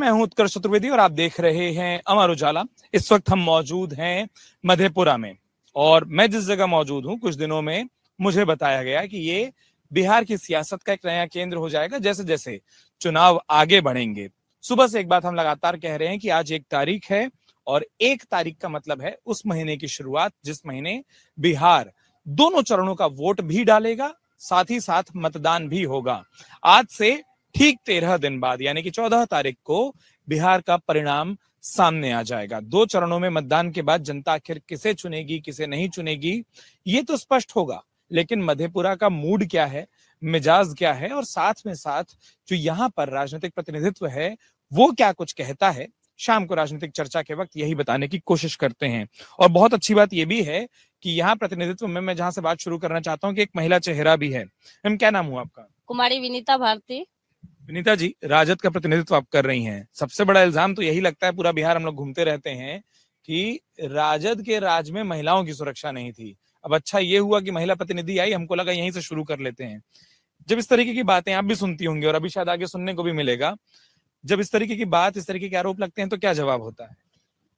मैं हूं उत्कर्ष चतुर्वेदी और आप देख रहे हैं अमर उजाला। इस वक्त हम मौजूद हैं मधेपुरा में और मैं जिस जगह मौजूद हूं कुछ दिनों में मुझे बताया गया कि ये बिहार की सियासत का एक नया केंद्र हो जाएगा जैसे जैसे चुनाव आगे बढ़ेंगे। सुबह से एक बात हम लगातार कह रहे हैं कि आज 1 तारीख है और 1 तारीख का मतलब है उस महीने की शुरुआत जिस महीने बिहार दोनों चरणों का वोट भी डालेगा, साथ ही साथ मतदान भी होगा। आज से ठीक 13 दिन बाद यानी कि 14 तारीख को बिहार का परिणाम सामने आ जाएगा। 2 चरणों में मतदान के बाद जनता आखिर किसे चुनेगी किसे नहीं चुनेगी ये तो स्पष्ट होगा, लेकिन मधेपुरा का मूड क्या है, मिजाज क्या है और साथ में साथ जो यहाँ पर राजनीतिक प्रतिनिधित्व है वो क्या कुछ कहता है, शाम को राजनीतिक चर्चा के वक्त यही बताने की कोशिश करते हैं। और बहुत अच्छी बात यह भी है कि यहाँ प्रतिनिधित्व में मैं जहां से बात शुरू करना चाहता हूँ कि एक महिला चेहरा भी है। मैम क्या नाम हुआ आपका? कुमारी विनीता भारती। विनीता जी, राजद का प्रतिनिधित्व आप कर रही हैं। सबसे बड़ा इल्जाम तो यही लगता है, पूरा बिहार हम लोग घूमते रहते हैं कि राजद के राज में महिलाओं की सुरक्षा नहीं थी। अब अच्छा ये हुआ कि महिला प्रतिनिधि आई, हमको लगा यहीं से शुरू कर लेते हैं। जब इस तरीके की बातें आप भी सुनती होंगी और अभी शायद आगे सुनने को भी मिलेगा, जब इस तरीके की बात, इस तरीके के आरोप लगते हैं तो क्या जवाब होता है?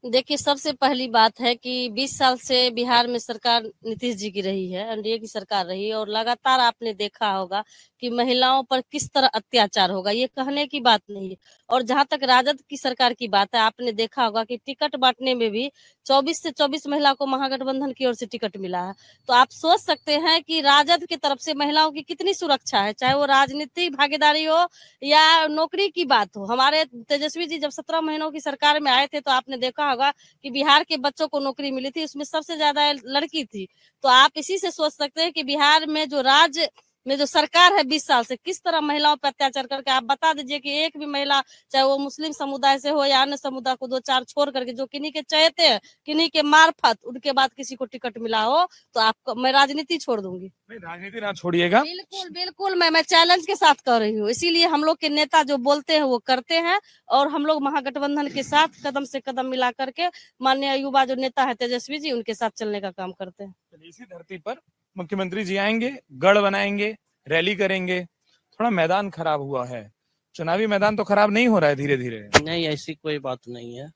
देखिए, सबसे पहली बात है कि 20 साल से बिहार में सरकार नीतीश जी की रही है, एनडीए की सरकार रही और लगातार आपने देखा होगा कि महिलाओं पर किस तरह अत्याचार होगा, ये कहने की बात नहीं है। और जहां तक राजद की सरकार की बात है, आपने देखा होगा कि टिकट बांटने में भी 24 से 24 महिला को महागठबंधन की ओर से टिकट मिला है। तो आप सोच सकते हैं कि राजद की तरफ से महिलाओं की कितनी सुरक्षा है, चाहे वो राजनीतिक भागीदारी हो या नौकरी की बात हो। हमारे तेजस्वी जी जब 17 महीनों की सरकार में आए थे तो आपने देखा होगा कि बिहार के बच्चों को नौकरी मिली थी, उसमें सबसे ज्यादा लड़की थी। तो आप इसी से सोच सकते हैं कि बिहार में जो राज्य में जो सरकार है 20 साल से किस तरह महिलाओं पर अत्याचार करके, आप बता दीजिए कि एक भी महिला, चाहे वो मुस्लिम समुदाय से हो या अन्य समुदाय को 2-4 छोड़ करके, जो किन्हीं के चहेते हैं, किन्हीं के मार्फत उनके बाद किसी को टिकट मिला हो तो आपको मैं राजनीति छोड़ दूंगी। राजनीति ना छोड़िएगा। बिल्कुल बिल्कुल, मैं चैलेंज के साथ कर रही हूँ। इसीलिए हम लोग के नेता जो बोलते हैं वो करते हैं और हम लोग महागठबंधन के साथ कदम से कदम मिला करके माननीय युवा जो नेता है तेजस्वी जी, उनके साथ चलने का काम करते हैं। इसी धरती पर मुख्यमंत्री जी आएंगे, गढ़ बनाएंगे, रैली करेंगे। थोड़ा मैदान खराब हुआ है, चुनावी मैदान तो खराब नहीं हो रहा है धीरे धीरे? नहीं, ऐसी कोई बात नहीं है।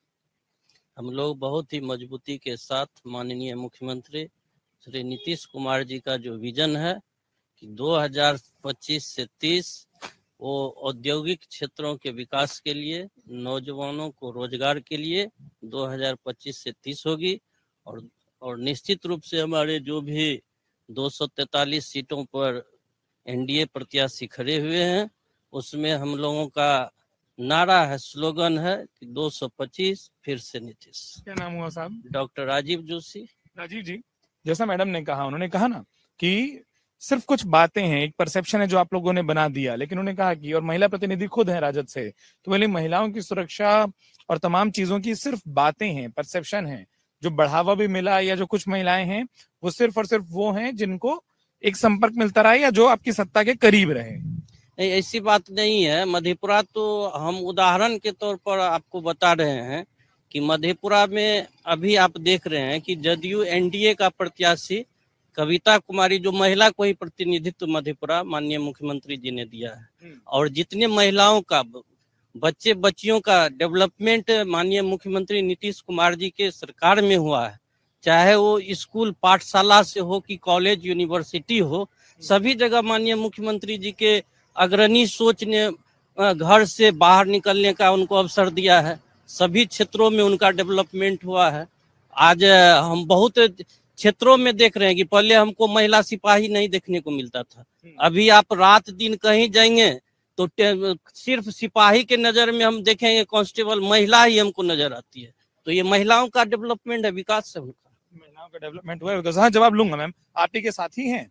हम लोग बहुत ही मजबूती के साथ माननीय मुख्यमंत्री श्री नीतीश कुमार जी का जो विजन है कि 2025 से 30 वो औद्योगिक क्षेत्रों के विकास के लिए, नौजवानों को रोजगार के लिए 2025 से 30 होगी। और निश्चित रूप से हमारे जो भी 243 सीटों पर एनडीए प्रत्याशी खड़े हुए हैं उसमें हम लोगों का नारा है, स्लोगन है कि 225 फिर से नीतीश। क्या नाम हुआ साहब? डॉक्टर राजीव जोशी। राजीव जी, जैसा मैडम ने कहा, उन्होंने कहा ना कि सिर्फ कुछ बातें हैं, एक परसेप्शन है जो आप लोगों ने बना दिया, लेकिन उन्होंने कहा कि, और महिला प्रतिनिधि खुद है राजद से, तो बोले महिलाओं की सुरक्षा और तमाम चीजों की सिर्फ बातें हैं, परसेप्शन है। जो बढ़ावा भी मिला या जो कुछ महिलाएं हैं वो सिर्फ और सिर्फ वो हैं जिनको एक संपर्क मिलता रहा या जो आपकी सत्ता के करीब रहे। नहीं, ऐसी बात नहीं है। मधेपुरा तो हम उदाहरण के तौर पर आपको बता रहे हैं कि मधेपुरा में अभी आप देख रहे हैं कि जदयू एनडीए का प्रत्याशी कविता कुमारी, जो महिला को ही प्रतिनिधित्व मधेपुरा माननीय मुख्यमंत्री जी ने दिया है, और जितने महिलाओं का, बच्चे बच्चियों का डेवलपमेंट माननीय मुख्यमंत्री नीतीश कुमार जी के सरकार में हुआ है, चाहे वो स्कूल पाठशाला से हो कि कॉलेज यूनिवर्सिटी हो, सभी जगह माननीय मुख्यमंत्री जी के अग्रणी सोच ने घर से बाहर निकलने का उनको अवसर दिया है। सभी क्षेत्रों में उनका डेवलपमेंट हुआ है। आज हम बहुत क्षेत्रों में देख रहे हैं कि पहले हमको महिला सिपाही नहीं देखने को मिलता था, अभी आप रात दिन कहीं जाएंगे तो सिर्फ सिपाही के नजर में हम देखेंगे कांस्टेबल महिला ही हमको नजर आती है। तो ये महिलाओं का डेवलपमेंट है, विकास है उनका। महिलाओं का डेवलपमेंट हुआ है। हाँ, जवाब लूंगा मैम। आप ही के साथी हैं।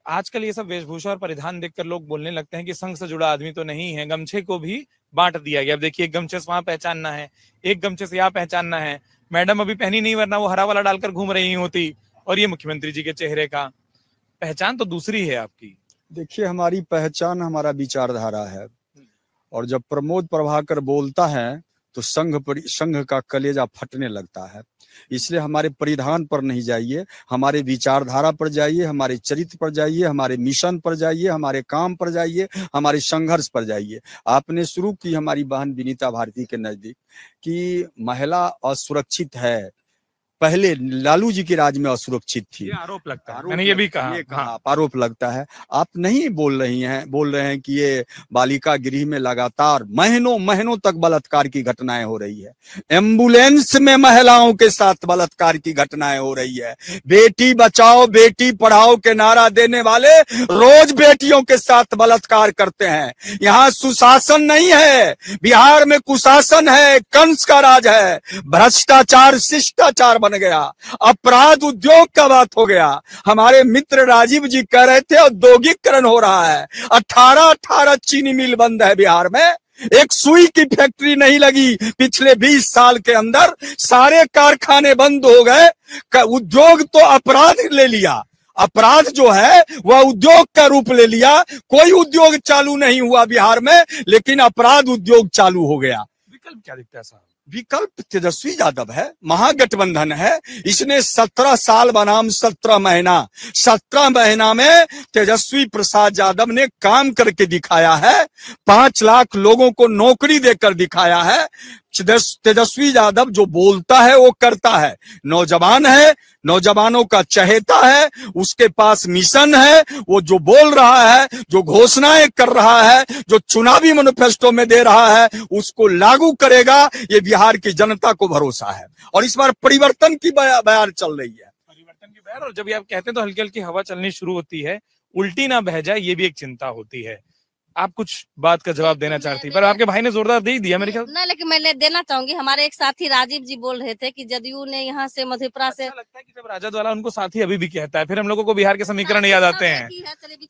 आजकल ये सब वेशभूषा और परिधान देखकर लोग बोलने लगते हैं कि संघ से जुड़ा आदमी तो नहीं है। गमछे को भी बांट दिया गया। अब देखिए, एक गमछे से वहां पहचानना है, एक गमछे से यहाँ पहचानना है। मैडम अभी पहनी नहीं, वरना वो हरा वाला डालकर घूम रही होती। और ये मुख्यमंत्री जी के चेहरे का पहचान तो दूसरी है आपकी। देखिए, हमारी पहचान हमारा विचारधारा है, और जब प्रमोद प्रभाकर बोलता है तो संघ का कलेजा फटने लगता है। इसलिए हमारे परिधान पर नहीं जाइए, हमारे विचारधारा पर जाइए, हमारे चरित्र पर जाइए, हमारे मिशन पर जाइए, हमारे काम पर जाइए, हमारे संघर्ष पर जाइए। आपने शुरू की हमारी बहन विनीता भारती के नजदीक कि महिला असुरक्षित है, पहले लालू जी के राज में असुरक्षित थी, ये आरोप लगता है, मैंने ये भी कहा, हाँ, आरोप लगता है। आप नहीं बोल रहे हैं कि ये बालिका गृह में लगातार महीनों तक बलात्कार की घटनाएं हो रही है, एम्बुलेंस में महिलाओं के साथ बलात्कार की घटनाएं हो रही है। बेटी बचाओ बेटी पढ़ाओ के नारा देने वाले रोज बेटियों के साथ बलात्कार करते हैं। यहाँ सुशासन नहीं है, बिहार में कुशासन है, कंस का राज है, भ्रष्टाचार शिष्टाचार बन गया, अपराध उद्योग का बात हो गया। हमारे मित्र राजीव जी कह रहे थे औद्योगिकरण हो रहा है, 18 चीनी मिल बंद है बिहार में, एक सुई की फैक्ट्री नहीं लगी पिछले 20 साल के अंदर, सारे कारखाने बंद हो गए। उद्योग तो अपराध ले लिया, अपराध जो है वह उद्योग का रूप ले लिया। कोई उद्योग चालू नहीं हुआ बिहार में, लेकिन अपराध उद्योग चालू हो गया। विकल्प क्या दिखता है साहब? विकल्प तेजस्वी यादव है, महागठबंधन है। इसने 17 साल बनाम 17 महीना में तेजस्वी प्रसाद यादव ने काम करके दिखाया है, 5 लाख लोगों को नौकरी देकर दिखाया है। तेजस्वी यादव जो बोलता है वो करता है, नौजवान है, नौजवानों का चहेता है, उसके पास मिशन है, वो जो बोल रहा है, जो घोषणाएं कर रहा है, जो चुनावी मैनिफेस्टो में दे रहा है, उसको लागू करेगा। ये बिहार की जनता को भरोसा है और इस बार परिवर्तन की बयार चल रही है, परिवर्तन की बयार। और जब ये आप कहते हैं तो हल्की हल्की हवा चलनी शुरू होती है, उल्टी ना बह जाए, ये भी एक चिंता होती है। आप कुछ बात का जवाब देना चाहती, पर आपके भाई ने जोरदार दे ही दिया मेरे ख्याल। नहीं, लेकिन मैं देना चाहूंगी। हमारे एक साथी राजीव जी बोल रहे थे कि जदयू ने यहाँ से मधेपुरा से, अच्छा लगता है कि जब राजद वाला उनको साथी अभी भी कहता है, फिर हम लोगों को बिहार के समीकरण याद आते हैं।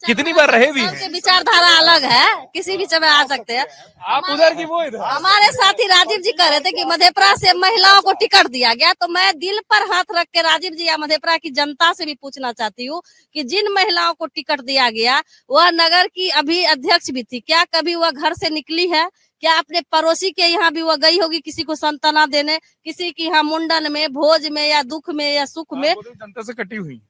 कितनी बार रहे भी हैं। विचारधारा अलग है, किसी भी समय आ सकते हैं। आप उधर की वो इधर। हमारे साथी राजीव जी कह रहे थे कि मधेपुरा से महिलाओं को टिकट दिया गया, तो मैं दिल पर हाथ रख के राजीव जी या मधेपुरा की जनता से भी पूछना चाहती हूँ कि जिन महिलाओं को टिकट दिया गया वह नगर की अभी अध्यक्ष भी थी, क्या कभी वह घर से निकली है? क्या अपने पड़ोसी के यहाँ भी वह गई होगी किसी को सांत्वना देने, किसी की यहाँ मुंडन में, भोज में या दुख में या सुख में? जनता से कटी हुई,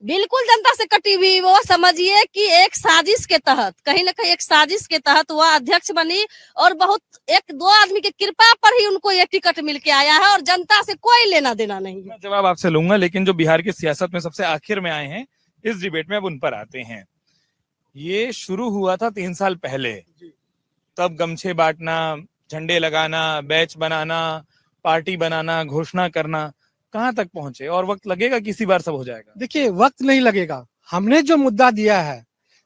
बिल्कुल जनता से कटी हुई। वो समझिए कि एक साजिश के तहत, कहीं ना कहीं एक साजिश के तहत वह अध्यक्ष बनी और बहुत 1-2 आदमी की कृपा पर ही उनको ये टिकट मिल के आया है और जनता से कोई लेना देना नहीं है। मैं जवाब आपसे लूंगा, लेकिन जो बिहार की सियासत में सबसे आखिर में आए हैं इस डिबेट में, अब उन पर आते हैं। ये शुरू हुआ था 3 साल पहले, तब गमछे बांटना, झंडे लगाना, बैच बनाना, पार्टी बनाना, घोषणा करना, कहां तक पहुंचे? और वक्त लगेगा कि इसी बार सब हो जाएगा? देखिए, वक्त नहीं लगेगा। हमने जो मुद्दा दिया है,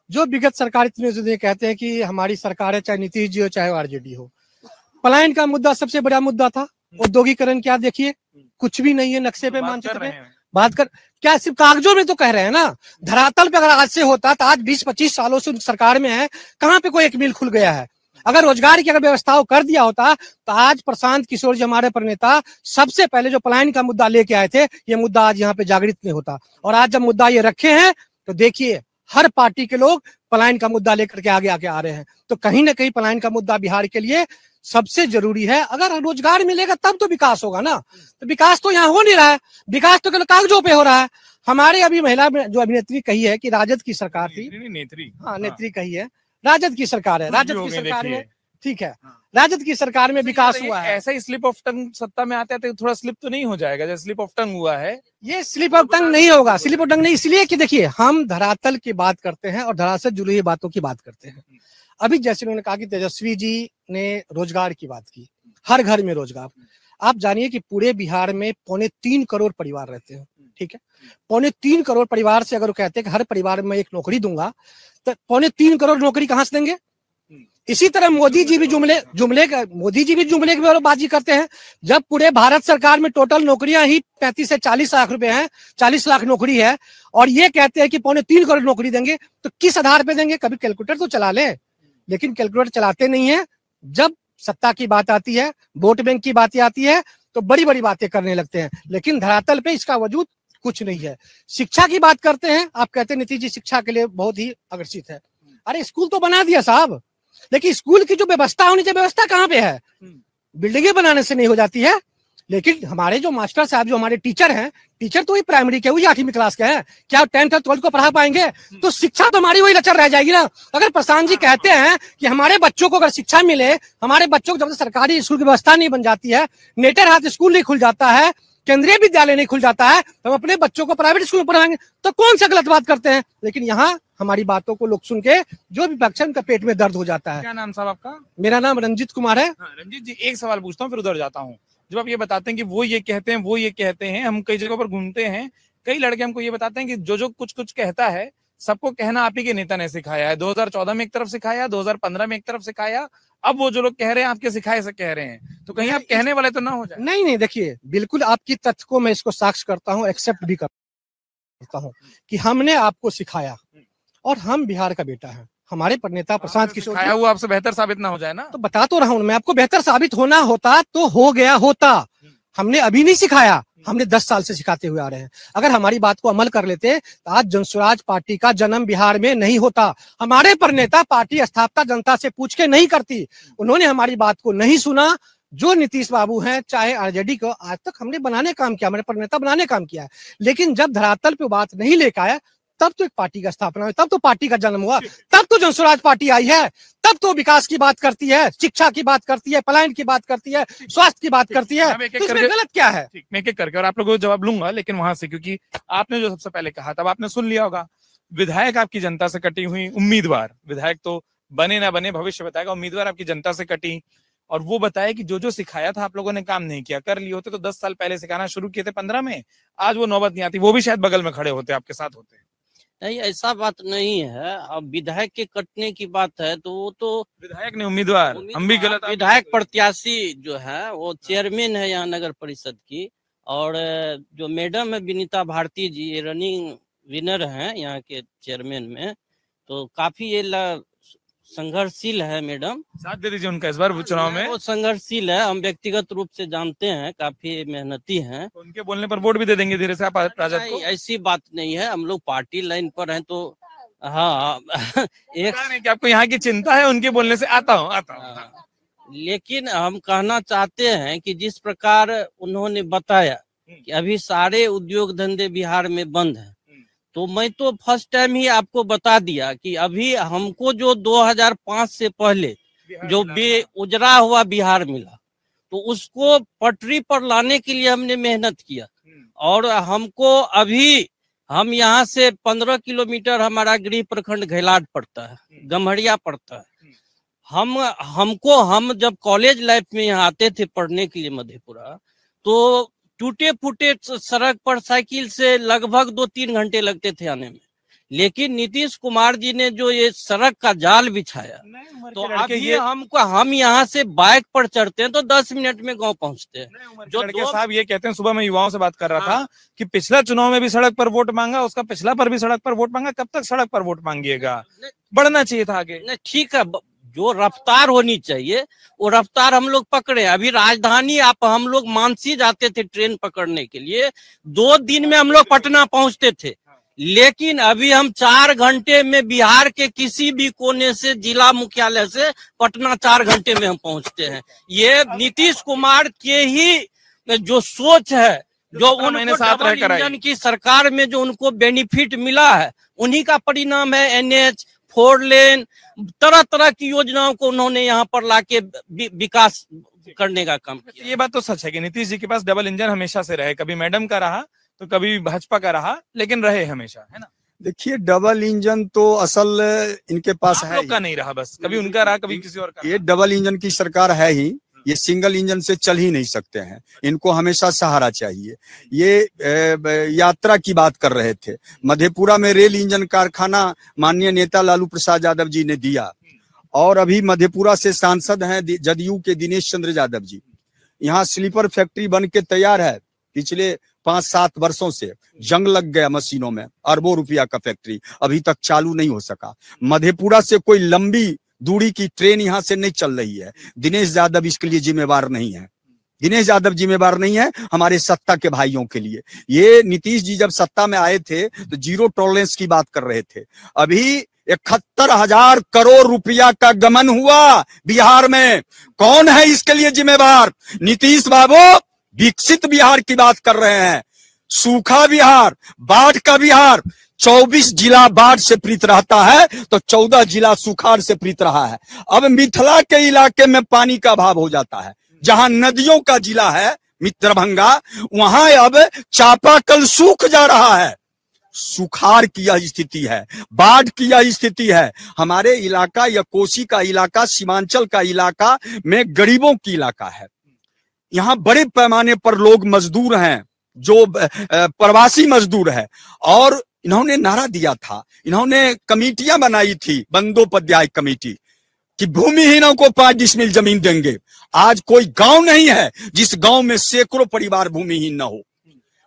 जो विगत सरकार इतने जो कहते हैं कि हमारी सरकार है, चाहे नीतीश जी हो चाहे आरजेडी हो, पलायन का मुद्दा सबसे बड़ा मुद्दा था। औद्योगिकरण क्या देखिए, कुछ भी नहीं है नक्शे पे, मानचित्र पे बात कर, क्या सिर्फ कागजों में तो कह रहे हैं ना, धरातल पे अगर आज से होता तो आज 20-25 सालों से सरकार में है, कहाँ पे कोई एक मिल खुल गया है? अगर रोजगार की अगर व्यवस्था कर दिया होता तो आज प्रशांत किशोर जी हमारे प्रणेता सबसे पहले जो पलायन का मुद्दा लेके आए थे, ये मुद्दा आज यहाँ पे जागृत नहीं होता। और आज जब मुद्दा ये रखे हैं तो देखिए हर पार्टी के लोग पलायन का मुद्दा लेकर के आगे आगे आ रहे हैं। तो कहीं ना कहीं पलायन का मुद्दा बिहार के लिए सबसे जरूरी है। अगर रोजगार मिलेगा तब तो विकास होगा ना, तो विकास तो यहाँ हो नहीं रहा है, विकास तो केवल कागजों पे हो रहा है। हमारे अभी महिला जो अभिनेत्री कही है कि राजद की सरकार थी, नेत्री, हाँ नेत्री कही है, राजद की सरकार है, राजद की सरकार में ठीक है, राजद की सरकार में विकास हुआ है। ऐसा ही स्लिप ऑफ टंग सत्ता में आते हैं, थोड़ा स्लिप तो नहीं हो जाएगा? जैसे स्लिप ऑफ टंग हुआ है, ये स्लिप ऑफ टंग नहीं होगा। स्लिप ऑफ टंग नहीं, इसलिए कि देखिए हम धरातल की बात करते हैं और धरातल से जुड़ी हुई बातों की बात करते हैं। अभी जैसे उन्होंने कहा कि तेजस्वी जी ने रोजगार की बात की, हर घर में रोजगार। आप जानिए कि पूरे बिहार में 3.25 करोड़ परिवार रहते हैं, ठीक है। 3.25 करोड़ परिवार से अगर वो कहते हैं कि हर परिवार में एक नौकरी दूंगा, तो 3.25 करोड़ नौकरी कहां से देंगे? इसी तरह मोदी जी भी जुमले की बाजी करते हैं। जब पूरे भारत सरकार में टोटल नौकरियां ही 35 से 40 लाख रुपए हैं, 40 लाख नौकरी है, और ये कहते हैं कि 3.25 करोड़ नौकरी देंगे, तो किस आधार पे देंगे? कभी कैलकुलेटर तो चला ले, लेकिन कैलकुलेटर चलाते नहीं है। जब सत्ता की बात आती है, वोट बैंक की बातें आती है, तो बड़ी बड़ी बातें करने लगते हैं, लेकिन धरातल पे इसका वजूद कुछ नहीं है। शिक्षा की बात करते हैं, आप कहते हैं नीतीश जी शिक्षा के लिए बहुत ही आकर्षित है। अरे स्कूल तो बना दिया साहब, लेकिन स्कूल की जो व्यवस्था होनी चाहिए, व्यवस्था कहाँ पे है? बिल्डिंगें बनाने से नहीं हो जाती है। लेकिन हमारे जो मास्टर साहब, जो हमारे टीचर हैं, टीचर तो वही प्राइमरी के, वही 8वीं क्लास के हैं, क्या 10th और 12th को पढ़ा पाएंगे? तो शिक्षा तो हमारी वही लचर रह जाएगी ना। अगर प्रशांत जी कहते हैं कि हमारे बच्चों को अगर शिक्षा मिले, हमारे बच्चों को जब तक सरकारी स्कूल की व्यवस्था नहीं बन जाती है, नेटरहाट स्कूल नहीं खुल जाता है, केंद्रीय विद्यालय नहीं खुल जाता है, तो हम अपने बच्चों को प्राइवेट स्कूल में पढ़ाएंगे, तो कौन सा गलत बात करते हैं? लेकिन यहाँ हमारी बातों को लोग सुन के जो भी पक्ष है उनका पेट में दर्द हो जाता है। क्या नाम साहब आपका? मेरा नाम रंजीत कुमार है। हाँ, रंजीत जी, एक सवाल पूछता हूँ फिर उधर जाता हूँ। जब आप ये बताते हैं कि वो ये कहते हैं, वो ये कहते हैं, हम कई जगहों पर घूमते हैं, कई लड़के हमको ये बताते हैं कि जो कुछ कुछ कहता है, सबको कहना आप ही के नेता ने सिखाया है। 2014 में एक तरफ सिखाया, 2015 में एक तरफ सिखाया, अब वो जो लोग कह रहे हैं आपके सिखाए से कह रहे हैं, तो कहीं आप कहने वाले तो ना हो जाए। नहीं, देखिए, बिल्कुल आपकी तथ्य को मैं इसको साक्ष्य करता हूँ, एक्सेप्ट भी करता हूँ कि हमने आपको सिखाया और हम बिहार का बेटा है। हमारे नेता प्रशांत किशोर सिखाया हुआ आपसे बेहतर साबित ना हो जाए ना। तो बता तो रहा हूँ मैं आपको, बेहतर साबित होना होता तो हो गया होता। हमने अभी नहीं सिखाया, हमने 10 साल से सिखाते हुए आ रहे हैं। अगर हमारी बात को अमल कर लेते तो आज जनसुराज पार्टी का जन्म बिहार में नहीं होता। हमारे पर नेता पार्टी स्थापना जनता से पूछ के नहीं करती, उन्होंने हमारी बात को नहीं सुना। जो नीतीश बाबू हैं, चाहे आरजेडी को, आज तक हमने बनाने काम किया, हमारे पर नेता बनाने काम किया है, लेकिन जब धरातल पे बात नहीं लेकर आया, तब तो एक पार्टी का स्थापना हुई, तब तो पार्टी का जन्म हुआ, तब तो जनसुराज पार्टी आई है, तब तो विकास की बात करती है, शिक्षा की बात करती है, पलायन की बात करती है, स्वास्थ्य की बात करती है। तो इसमें गलत क्या है? ठीक, मैं एक करके और आप लोगों को जवाब लूंगा, लेकिन वहां से, क्योंकि आपने जो सबसे पहले कहा तब आपने सुन लिया होगा। विधायक आपकी जनता से कटी हुई, उम्मीदवार, विधायक तो बने ना बने भविष्य बताएगा, उम्मीदवार आपकी जनता से कटी, और वो बताए कि जो सिखाया था आप लोगों ने काम नहीं किया। कर लिए होते तो 10 साल पहले सिखाना शुरू किए थे 15 में, आज वो नौबत नहीं आती, वो भी शायद बगल में खड़े होते, आपके साथ होते। नहीं, ऐसा बात नहीं है। अब विधायक के कटने की बात है तो वो तो विधायक ने उम्मीदवार, हम भी गलत। विधायक प्रत्याशी जो है वो चेयरमैन है यहाँ नगर परिषद की, और जो मैडम है विनीता भारती जी, ये रनिंग विनर हैं यहाँ के चेयरमैन में, तो काफी ये संघर्षशील है मैडम। साथ दे दीजिए उनका इस बार चुनाव में। वो संघर्षशील है, हम व्यक्तिगत रूप से जानते हैं, काफी मेहनती हैं। उनके बोलने पर वोट भी दे देंगे धीरे से आप राजद को? ऐसी बात नहीं है, हम लोग पार्टी लाइन पर हैं तो हाँ एक नहीं कि आपको यहाँ की चिंता है, उनके बोलने से आता हूँ। लेकिन हम कहना चाहते हैं कि जिस प्रकार उन्होंने बताया कि अभी सारे उद्योग धंधे बिहार में बंद हैं, तो मैं तो फर्स्ट टाइम ही आपको बता दिया कि अभी हमको जो 2005 से पहले जो उजड़ा हुआ बिहार मिला, तो उसको पटरी पर लाने के लिए हमने मेहनत किया। और हमको अभी, हम यहाँ से 15 किलोमीटर हमारा गृह प्रखंड घैलाट पड़ता है, गम्हरिया पड़ता है। हम जब कॉलेज लाइफ में यहाँ आते थे पढ़ने के लिए मधेपुरा, तो टूटे फूटे सड़क पर साइकिल से लगभग 2-3 घंटे लगते थे आने में, लेकिन नीतीश कुमार जी ने जो ये सड़क का जाल बिछाया, तो अभी हम यहाँ से बाइक पर चढ़ते हैं तो 10 मिनट में गांव पहुंचते हैं। जो लड़के साहब ये कहते हैं, सुबह मैं युवाओं से बात कर रहा था कि पिछला चुनाव में भी सड़क पर वोट मांगा, उसका पिछला पर भी सड़क पर वोट मांगा, कब तक सड़क पर वोट मांगिएगा? बढ़ना चाहिए था आगे। ठीक है, जो रफ्तार होनी चाहिए वो रफ्तार हम लोग पकड़े। अभी राजधानी हम लोग मानसी जाते थे ट्रेन पकड़ने के लिए, 2 दिन में हम लोग पटना पहुंचते थे, लेकिन अभी हम 4 घंटे में बिहार के किसी भी कोने से, जिला मुख्यालय से पटना 4 घंटे में हम पहुंचते हैं। ये नीतीश कुमार के ही जो सोच है, जो उनको डबल इंजन की सरकार में जो उनको बेनिफिट मिला है, उन्हीं का परिणाम है। NH, 4 लेन, तरह तरह की योजनाओं को उन्होंने यहाँ पर लाके विकास करने का काम किया। ये बात तो सच है कि नीतीश जी के पास डबल इंजन हमेशा से रहे, कभी मैडम का रहा तो कभी भाजपा का रहा, लेकिन रहे हमेशा, है ना? देखिए, डबल इंजन तो असल इनके पास है का नहीं रहा, बस कभी उनका रहा कभी किसी और का। ये डबल इंजन की सरकार है ही, ये सिंगल इंजन से चल ही नहीं सकते हैं, इनको हमेशा सहारा चाहिए। ये यात्रा की बात कर रहे थे, मधेपुरा में रेल इंजन कारखाना माननीय नेता लालू प्रसाद यादव जी ने दिया, और अभी मधेपुरा से सांसद हैं जदयू के दिनेश चंद्र यादव जी। यहाँ स्लीपर फैक्ट्री बन के तैयार है, पिछले 5-7 वर्षों से जंग लग गया मशीनों में, अरबों रुपया का फैक्ट्री अभी तक चालू नहीं हो सका। मधेपुरा से कोई लंबी दूरी की ट्रेन यहाँ से नहीं चल रही है। दिनेश यादव इसके लिए जिम्मेवार नहीं है, दिनेश यादव जिम्मेवार नहीं है, हमारे सत्ता के भाइयों के लिए। ये नीतीश जी जब सत्ता में आए थे तो 0 टॉलरेंस की बात कर रहे थे, अभी 71,000 करोड़ रुपया का गमन हुआ बिहार में। कौन है इसके लिए जिम्मेवार? नीतीश बाबू विकसित बिहार की बात कर रहे हैं। सूखा बिहार, बाढ़ का बिहार, 24 जिला बाढ़ से पीड़ित रहता है तो 14 जिला सुखाड़ से पीड़ित रहा है। अब मिथिला के इलाके में पानी का अभाव हो जाता है। जहां नदियों का जिला है दरभंगा, वहां अब चापाकल सूख जा रहा है। सुखाड़ की यह स्थिति है, बाढ़ की यह स्थिति है। हमारे इलाका या कोसी का इलाका, सीमांचल का इलाका में गरीबों की इलाका है। यहाँ बड़े पैमाने पर लोग मजदूर हैं, जो प्रवासी मजदूर है, और इन्होंने नारा दिया था, इन्होंने कमेटियां बनाई थी, बंदोपाध्याय कमेटी, कि भूमिहीनों को 5 डिसमिल जमीन देंगे। आज कोई गांव नहीं है जिस गांव में सैकड़ों परिवार भूमिहीन न हो।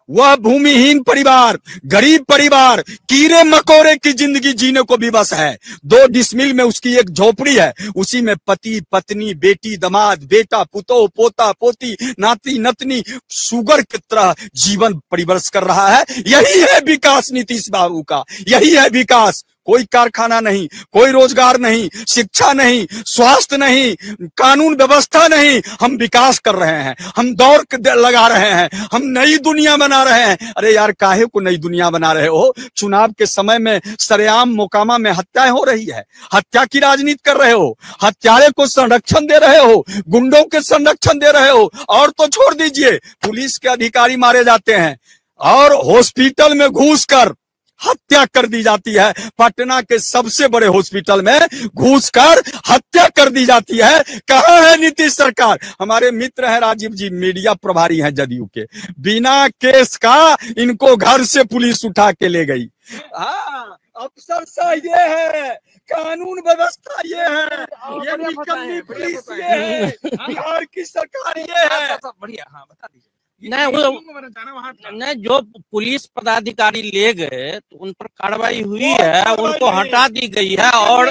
वह भूमिहीन परिवार, गरीब परिवार, कीड़े मकोड़े की जिंदगी जीने को विवश है। 2 डिसमिल में उसकी एक झोपड़ी है, उसी में पति पत्नी, बेटी दामाद, बेटा पुतोह, पोता पोती, नाती नतनी सुगर की तरह जीवन परिवर्ष कर रहा है। यही है विकास नीतीश बाबू का, यही है विकास। कोई कारखाना नहीं, कोई रोजगार नहीं, शिक्षा नहीं, स्वास्थ्य नहीं, कानून व्यवस्था नहीं। हम विकास कर रहे हैं, हम दौड़ लगा रहे हैं, हम नई दुनिया बना रहे हैं। अरे यार, काहे को नई दुनिया बना रहे हो? चुनाव के समय में सरेआम मोकामा में हत्याएं हो रही है, हत्या की राजनीति कर रहे हो, हत्यारे को संरक्षण दे रहे हो, गुंडों के संरक्षण दे रहे हो। और तो छोड़ दीजिए, पुलिस के अधिकारी मारे जाते हैं और हॉस्पिटल में घुस कर हत्या कर दी जाती है। पटना के सबसे बड़े हॉस्पिटल में घुसकर हत्या कर दी जाती है। कहां है नीतीश सरकार? हमारे मित्र हैं राजीव जी, मीडिया प्रभारी हैं जदयू के, बिना केस का इनको घर से पुलिस उठा के ले गई। हाँ, अफसरशाह ये है, कानून व्यवस्था ये है, ये निकम्मी पुलिस ये है, बिहार की सरकार ये है। बढ़िया, हाँ बता दीजिए। नहीं, जो पुलिस पदाधिकारी ले गए तो उन पर कार्रवाई हुई है, उनको हटा दी गई है। और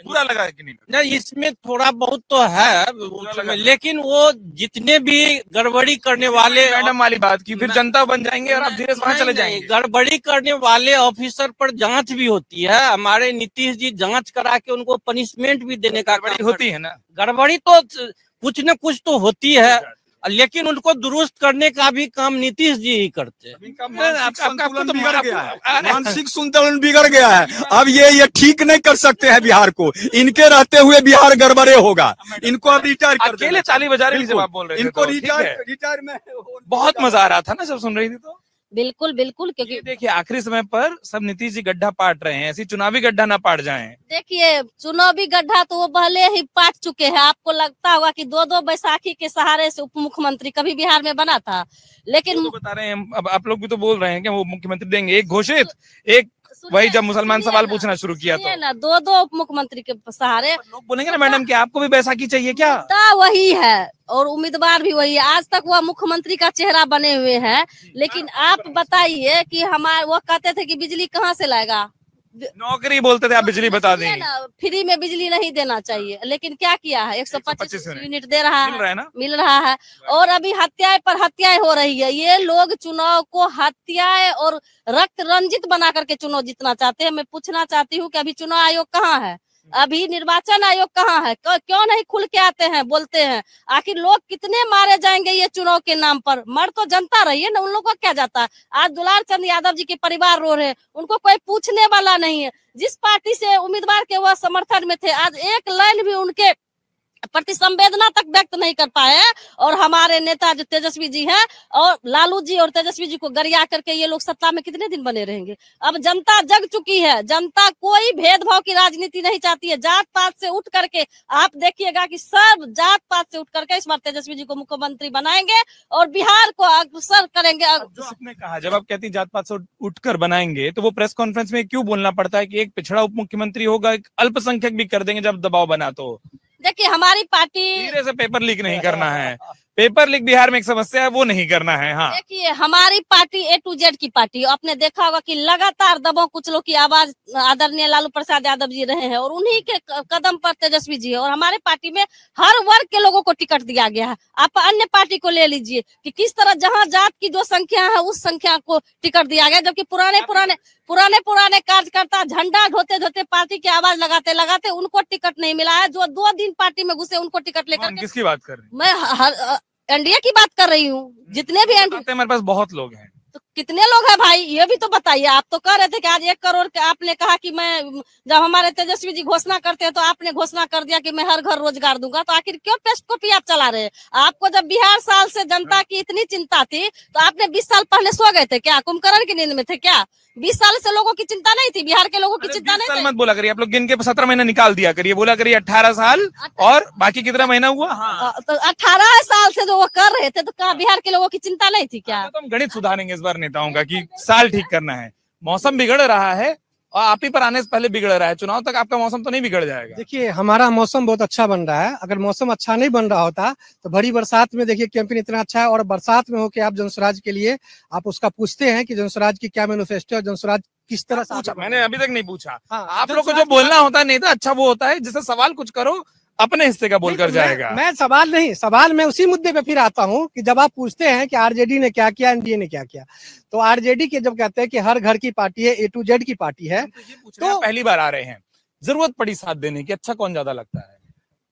बुरा लगा कि नहीं, इसमें थोड़ा बहुत तो है, लेकिन वो जितने भी गड़बड़ी करने वाले, मैडम वाली बात की, फिर जनता बन जाएंगे और आप धीरे से वहां चले जाएंगे। गड़बड़ी करने वाले ऑफिसर पर जांच भी होती है। हमारे नीतीश जी जांच करा के उनको पनिशमेंट भी देने का गड़बड़ी होती है ना। गड़बड़ी तो कुछ न कुछ तो होती है, लेकिन उनको दुरुस्त करने का भी काम नीतीश जी ही करते हैं। मानसिक संतुलन बिगड़ गया है। अब ये ठीक नहीं कर सकते हैं बिहार को। इनके रहते हुए बिहार गड़बड़े होगा। इनको अब रिटायर कर देना। अकेले ताली बजा रही जब आप बोल रहे थे, इनको रिटायर में बहुत मजा आ रहा था ना जब सुन रही थी तो। बिल्कुल बिल्कुल, क्योंकि देखिए आखिरी समय पर सब नीतीश जी गड्ढा पाट रहे हैं, ऐसी चुनावी गड्ढा ना पाट जाएं। देखिए, चुनावी गड्ढा तो वो पहले ही पाट चुके हैं। आपको लगता होगा कि 2-2 बैसाखी के सहारे से उप मुख्यमंत्री कभी बिहार में बना था, लेकिन तो बता रहे हैं, अब आप लोग भी तो बोल रहे हैं कि वो मुख्यमंत्री देंगे, एक घोषित, एक वही जब मुसलमान सवाल पूछना शुरू किया तो ना 2-2 उप मुख्यमंत्री के सहारे। लोग बोलेंगे ना मैडम कि आपको भी बैसाखी चाहिए क्या? वही है और उम्मीदवार भी वही है। आज तक वह मुख्यमंत्री का चेहरा बने हुए हैं, लेकिन आप बताइए कि हमारे, वो कहते थे कि बिजली कहाँ से लाएगा, नौकरी बोलते थे, आप बिजली बता दें ना, फ्री में बिजली नहीं देना चाहिए, लेकिन क्या किया है, 125 यूनिट दे रहा है, मिल रहा है। और अभी हत्याएं पर हत्याएं हो रही है। ये लोग चुनाव को हत्याएं और रक्त रंजित बना करके चुनाव जीतना चाहते हैं। मैं पूछना चाहती हूँ कि अभी चुनाव आयोग कहाँ है, अभी निर्वाचन आयोग कहाँ है? क्यों नहीं खुल के आते हैं, बोलते हैं? आखिर लोग कितने मारे जाएंगे ये चुनाव के नाम पर? मर तो जनता रही है ना, उन लोगों को क्या जाता है? आज दुलार चंद यादव जी के परिवार रो रहे हैं, उनको कोई पूछने वाला नहीं है। जिस पार्टी से उम्मीदवार के वह समर्थन में थे, आज एक लाइन भी उनके प्रति संवेदना तक व्यक्त नहीं कर पाए। और हमारे नेता जो तेजस्वी जी हैं, और लालू जी और तेजस्वी जी को गरिया करके ये लोग सत्ता में कितने दिन बने रहेंगे? अब जनता जग चुकी है। जनता कोई भेदभाव की राजनीति नहीं चाहती है। जात पात से उठ करके आप देखिएगा कि सब जात पात से उठ करके इस बार तेजस्वी जी को मुख्यमंत्री बनाएंगे और बिहार को अग्रसर करेंगे। जो आपने कहा, जब आप कहती जात पात से उठकर बनाएंगे, तो वो प्रेस कॉन्फ्रेंस में क्यों बोलना पड़ता है कि एक पिछड़ा उप मुख्यमंत्री होगा, एक अल्पसंख्यक भी कर देंगे जब दबाव बना? तो देखिए, हमारी पार्टी, धीरे से पेपर लीक नहीं करना है, पेपर लीक बिहार में एक समस्या है, वो नहीं करना है। हाँ, देखिए हमारी पार्टी A to Z की पार्टी, आपने देखा होगा कि लगातार दबों कुचलों की आवाज आदरणीय लालू प्रसाद यादव जी रहे हैं और उन्हीं के कदम पर तेजस्वी जी है। और हमारे पार्टी में हर वर्ग के लोगों को टिकट दिया गया है। आप अन्य पार्टी को ले लीजिए कि किस तरह जहां जात की जो संख्या है उस संख्या को टिकट दिया गया, जबकि पुराने कार्यकर्ता झंडा ढोते ढोते पार्टी की आवाज लगाते लगाते उनको टिकट नहीं मिला है। जो 2 दिन पार्टी में घुसे उनको टिकट लेकर के। किसकी बात कर रहे हैं? मैं एनडीए की बात कर रही हूँ। जितने भी हमारे पास बहुत लोग हैं, तो कितने लोग हैं भाई, ये भी तो बताइए। आप तो कह रहे थे कि आज 1 करोड़ के, आपने कहा कि मैं, जब हमारे तेजस्वी जी घोषणा करते हैं तो आपने घोषणा कर दिया कि मैं हर घर रोजगार दूंगा। तो आखिर क्यों पेस्ट कॉपी आप चला रहे हैं? आपको जब बिहार साल से जनता की इतनी चिंता थी तो आपने 20 साल पहले सो गए थे क्या? कुंभकर्ण की नींद में थे क्या? 20 साल से लोगों की चिंता नहीं थी, बिहार के लोगों की चिंता नहीं थी। मत बोला करिए, आप लोग गिन के 17 महीना निकाल दिया करिए, बोला करिए 18 साल और बाकी कितना महीना हुआ। हाँ, तो 18 साल से जो वो कर रहे थे तो क्या बिहार के लोगों की चिंता नहीं थी क्या? तो हम गणित सुधारेंगे इस बार नेताओं का कि साल ठीक करना है। मौसम बिगड़ रहा है और आप ही पर आने से पहले बिगड़ रहा है, चुनाव तक आपका मौसम तो नहीं बिगड़ जाएगा। देखिए हमारा मौसम बहुत अच्छा बन रहा है। अगर मौसम अच्छा नहीं बन रहा होता तो बड़ी बरसात में देखिए कैंपेन इतना अच्छा है, और बरसात में होके आप जनस्वराज के लिए आप उसका पूछते हैं कि जनस्वराज की क्या मैनिफेस्टो है, जनस्वराज किस तरह से पूछा, मैंने अभी तक नहीं पूछा। हाँ, आप लोग को जो बोलना होता है नेता, अच्छा वो होता है जिससे सवाल कुछ करो अपने हिस्से का बोलकर जाएगा। मैं सवाल मैं उसी मुद्दे पे फिर आता हूँ कि जब आप पूछते हैं कि आरजेडी ने क्या किया, एनडीए ने क्या किया, तो आरजेडी के जब कहते हैं कि हर घर की पार्टी है, A to Z की पार्टी है, तो पहली बार आ रहे हैं, जरूरत पड़ी साथ देने की, अच्छा कौन ज्यादा लगता है?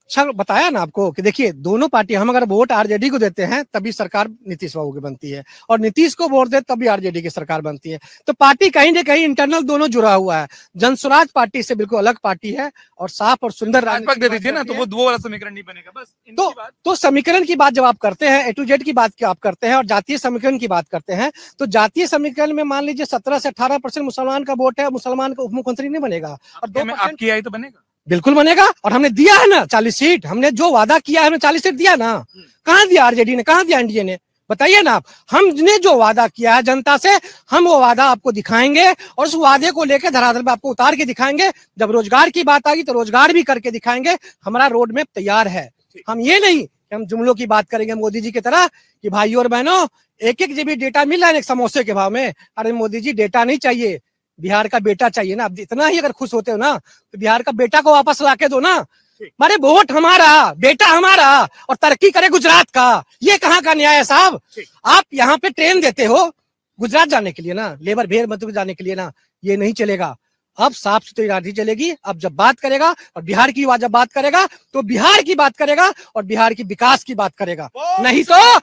अच्छा बताया ना आपको कि देखिए दोनों पार्टी, हम अगर वोट आरजेडी को देते हैं तभी सरकार नीतीश बाबू की बनती है, और नीतीश को वोट दे तभी आरजेडी की सरकार बनती है। तो पार्टी कहीं ना कहीं इंटरनल दोनों जुड़ा हुआ है। जनस्वराज पार्टी से बिल्कुल अलग पार्टी है और साफ और सुंदर राजपक्ष दे दीजिए ना, तो वो वाला समीकरण नहीं बनेगा। बस तो समीकरण की बात जब आप करते हैं, A to Z की बात आप करते हैं और जातीय समीकरण की बात करते हैं, तो जातीय समीकरण में मान लीजिए 17 से 18% मुसलमान का वोट है, मुसलमान का उप मुख्यमंत्री नहीं बनेगा, और 2% आपकी आई तो बनेगा, बिल्कुल बनेगा। और हमने दिया है ना 40 सीट, हमने जो वादा किया है हमने 40 सीट दिया ना। कहाँ दिया आरजेडी ने, कहाँ दिया एनडीए ने? बताइए ना आप। हमने जो वादा किया है जनता से, हम वो वादा आपको दिखाएंगे और उस वादे को लेकर धरातल पे आपको उतार के दिखाएंगे। जब रोजगार की बात आएगी तो रोजगार भी करके दिखाएंगे। हमारा रोड मैप तैयार है। हम ये नहीं कि हम जुमलों की बात करेंगे मोदी जी की तरह कि भाइयों और बहनों 1-1 GB डेटा मिल रहा है एक समोसे के भाव में। अरे मोदी जी डेटा नहीं चाहिए, बिहार का बेटा चाहिए ना। अब इतना ही अगर खुश होते हो ना तो बिहार का बेटा को वापस लाके दो ना। अरे वोट हमारा, बेटा हमारा, और तरक्की करे गुजरात का। ये कहाँ का न्याय है साहब? आप यहाँ पे ट्रेन देते हो गुजरात जाने के लिए ना, लेबर भेड़ मत जाने के लिए ना, ये नहीं चलेगा। अब साफ सुथरी राजनीति चलेगी। अब जब बात करेगा और बिहार की जब बात करेगा तो बिहार की बात करेगा और बिहार की विकास की बात करेगा, नहीं तो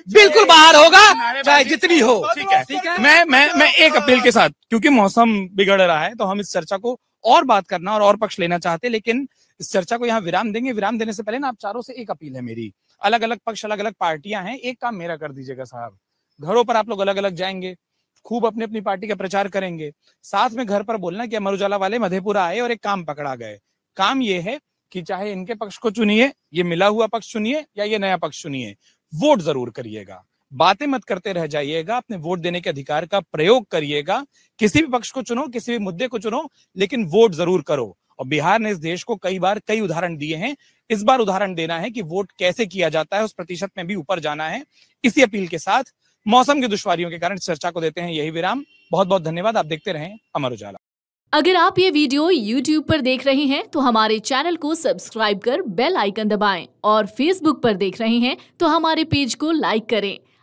बिल्कुल बाहर होगा चाहे जितनी हो। ठीक है। मैं एक अपील के साथ, क्योंकि मौसम बिगड़ रहा है तो हम इस चर्चा को और बात करना और पक्ष लेना चाहते हैं, लेकिन इस चर्चा को यहाँ विराम देंगे। विराम देने से पहले ना आप चारों से एक अपील है मेरी। अलग अलग पक्ष, अलग अलग पार्टियां हैं, एक काम मेरा कर दीजिएगा साहब। घरों पर आप लोग अलग अलग जाएंगे, खूब अपनी अपनी पार्टी का प्रचार करेंगे, साथ में घर पर बोलना कि अमर उजाला वाले मधेपुरा आए और एक काम पकड़ा गए। काम ये है कि चाहे इनके पक्ष को चुनिए, ये मिला हुआ पक्ष चुनिए या ये नया पक्ष चुनिए, वोट जरूर करिएगा। बातें मत करते रह जाइएगा, अपने वोट देने के अधिकार का प्रयोग करिएगा। किसी भी पक्ष को चुनो, किसी भी मुद्दे को चुनो, लेकिन वोट जरूर करो। और बिहार ने इस देश को कई उदाहरण दिए हैं। इस बार उदाहरण देना है कि वोट कैसे किया जाता है, उस प्रतिशत में भी ऊपर जाना है। इसी अपील के साथ मौसम की दुश्वारियों के कारण चर्चा को देते हैं यही विराम। बहुत बहुत धन्यवाद। आप देखते रहें अमर उजाला। अगर आप ये वीडियो YouTube पर देख रहे हैं तो हमारे चैनल को सब्सक्राइब कर बेल आइकन दबाएं, और Facebook पर देख रहे हैं तो हमारे पेज को लाइक करें।